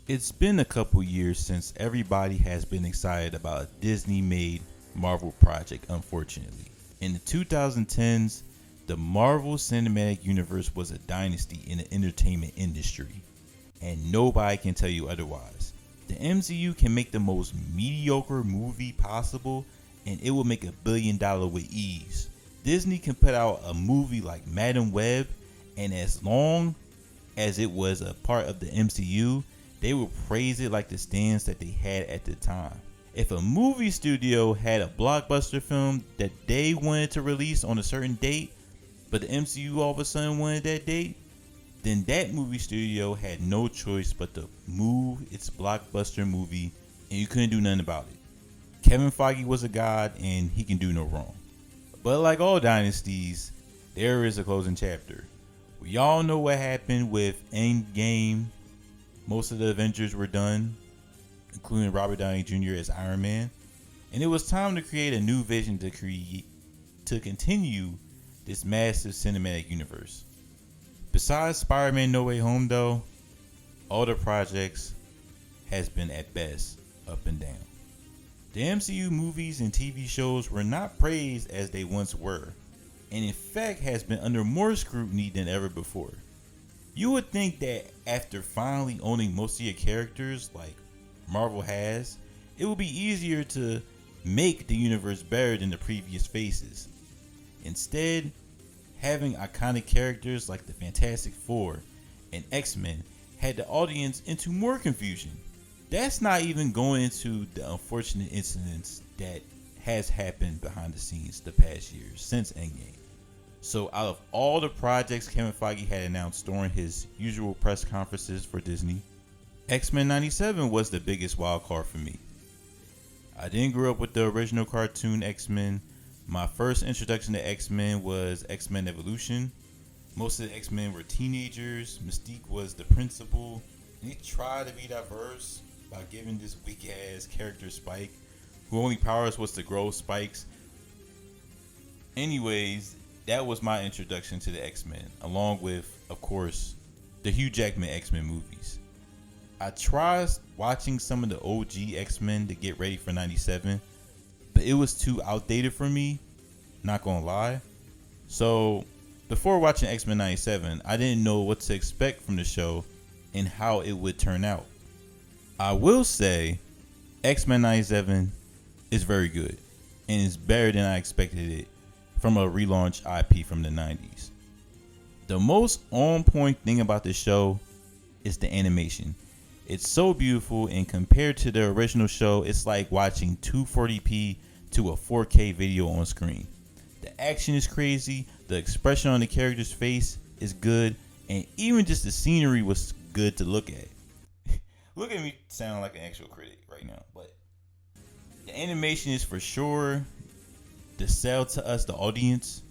It's been a couple years since everybody has been excited about a Disney made Marvel project, unfortunately. In the 2010s, the Marvel Cinematic Universe was a dynasty in the entertainment industry, and nobody can tell you otherwise. The MCU can make the most mediocre movie possible, and it will make $1 billion with ease. Disney can put out a movie like Madam Web, and as long as it was a part of the MCU, they would praise it like the stands that they had at the time. If a movie studio had a blockbuster film that they wanted to release on a certain date, but the MCU all of a sudden wanted that date, then that movie studio had no choice but to move its blockbuster movie, and you couldn't do nothing about it. Kevin Feige was a god, and he can do no wrong. But like all dynasties, there is a closing chapter. We all know what happened with Endgame. Most of the Avengers were done, including Robert Downey Jr. as Iron Man, and it was time to create a new vision to continue this massive cinematic universe. Besides Spider-Man No Way Home though, all the projects has been at best up and down. The MCU movies and TV shows were not praised as they once were, and in fact has been under more scrutiny than ever before. You would think that after finally owning most of your characters like Marvel has, it would be easier to make the universe better than the previous phases. Instead, having iconic characters like the Fantastic Four and X-Men had the audience into more confusion. That's not even going into the unfortunate incidents that has happened behind the scenes the past years since Endgame. So out of all the projects Kevin Feige had announced during his usual press conferences for Disney, X-Men 97 was the biggest wild card for me. I didn't grow up with the original cartoon X-Men. My first introduction to X-Men was X-Men Evolution. Most of the X-Men were teenagers. Mystique was the principal. And he tried to be diverse by giving this weak ass character Spike, who only powers was to grow spikes. Anyways, that was my introduction to the X-Men, along with, of course, the Hugh Jackman X-Men movies. I tried watching some of the OG X-Men to get ready for 97, but it was too outdated for me, not gonna lie. So before watching X-Men 97, I didn't know what to expect from the show and how it would turn out. I will say X-Men 97 is very good and is better than I expected it from a relaunch IP from the 90s. The most on point thing about the show is the animation. It's so beautiful, and compared to the original show, it's like watching 240p to a 4K video on screen. The action is crazy, the expression on the character's face is good, and even just the scenery was good to look at. Look at me sounding like an actual critic right now, but the animation is for sure the sell to us, the audience.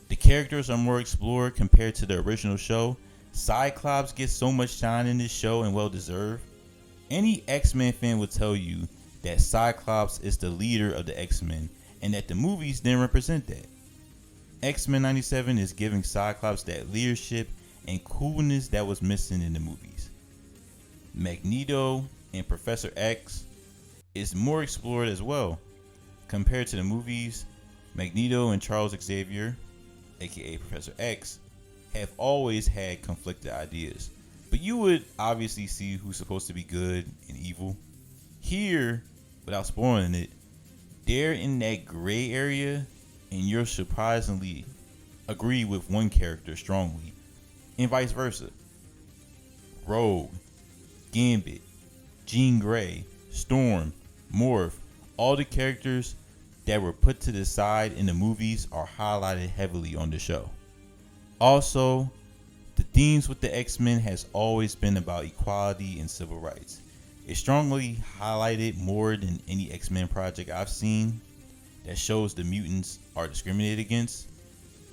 The characters are more explored compared to the original show. Cyclops gets so much shine in this show, and well deserved. Any X-Men fan will tell you that Cyclops is the leader of the X-Men, and that the movies didn't represent that. X-Men 97 is giving Cyclops that leadership and coolness that was missing in the movies. Magneto and Professor X is more explored as well. Compared to the movies, Magneto and Charles Xavier, aka Professor X, have always had conflicted ideas, but you would obviously see who's supposed to be good and evil. Here, without spoiling it, they're in that gray area, and you'll surprisingly agree with one character strongly, and vice versa. Rogue, Gambit, Jean Grey, Storm, Morph, all the characters that were put to the side in the movies are highlighted heavily on the show. Also, the themes with the X-Men has always been about equality and civil rights. It's strongly highlighted more than any X-Men project I've seen that shows the mutants are discriminated against.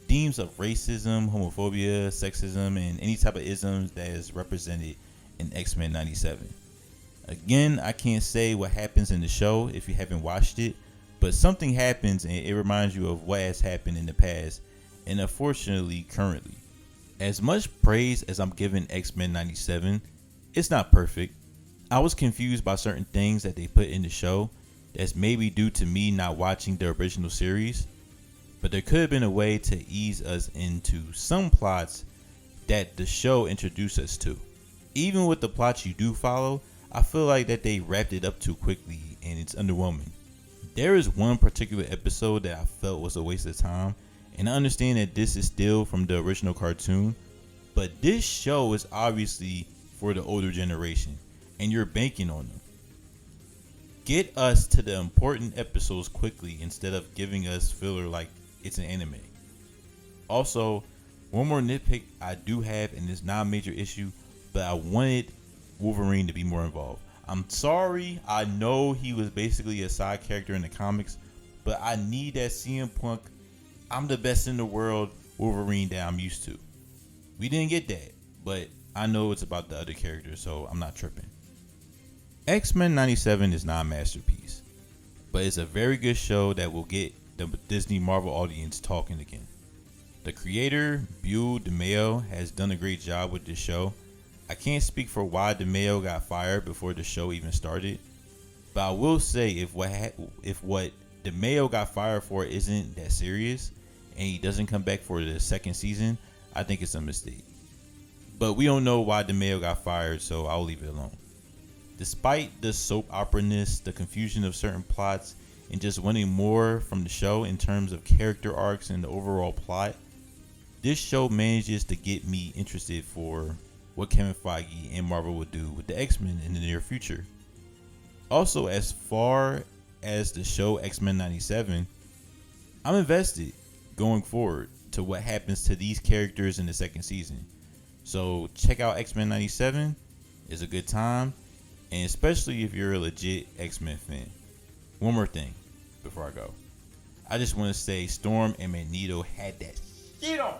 Themes of racism, homophobia, sexism, and any type of isms that is represented in X-Men 97. Again, I can't say what happens in the show if you haven't watched it, but something happens and it reminds you of what has happened in the past, and unfortunately currently. As much praise as I'm giving X-Men 97, it's not perfect. I was confused by certain things that they put in the show that's maybe due to me not watching the original series, but there could have been a way to ease us into some plots that the show introduced us to. Even with the plots you do follow, I feel like that they wrapped it up too quickly and it's underwhelming. There is one particular episode that I felt was a waste of time, and I understand that this is still from the original cartoon, but this show is obviously for the older generation, and you're banking on them. Get us to the important episodes quickly instead of giving us filler like it's an anime. Also, one more nitpick I do have, and it's not a major issue, but I wanted Wolverine to be more involved. I'm sorry, I know he was basically a side character in the comics, but I need that CM Punk, I'm the best in the world Wolverine that I'm used to. We didn't get that, but I know it's about the other characters, so I'm not tripping. X-Men 97 is not a masterpiece, but it's a very good show that will get the Disney Marvel audience talking again. The creator, Beau DeMayo, has done a great job with this show. I can't speak for why DeMayo got fired before the show even started, but I will say if what DeMayo got fired for isn't that serious and he doesn't come back for the second season, I think it's a mistake. But we don't know why DeMayo got fired, so I'll leave it alone. Despite the soap opera-ness, the confusion of certain plots, and just wanting more from the show in terms of character arcs and the overall plot, this show manages to get me interested for what Kevin Feige and Marvel would do with the X-Men in the near future. Also, as far as the show X-Men 97, I'm invested going forward to what happens to these characters in the second season. So check out X-Men 97. It's a good time, and especially if you're a legit X-Men fan. One more thing before I go. I just want to say Storm and Magneto had that shit on.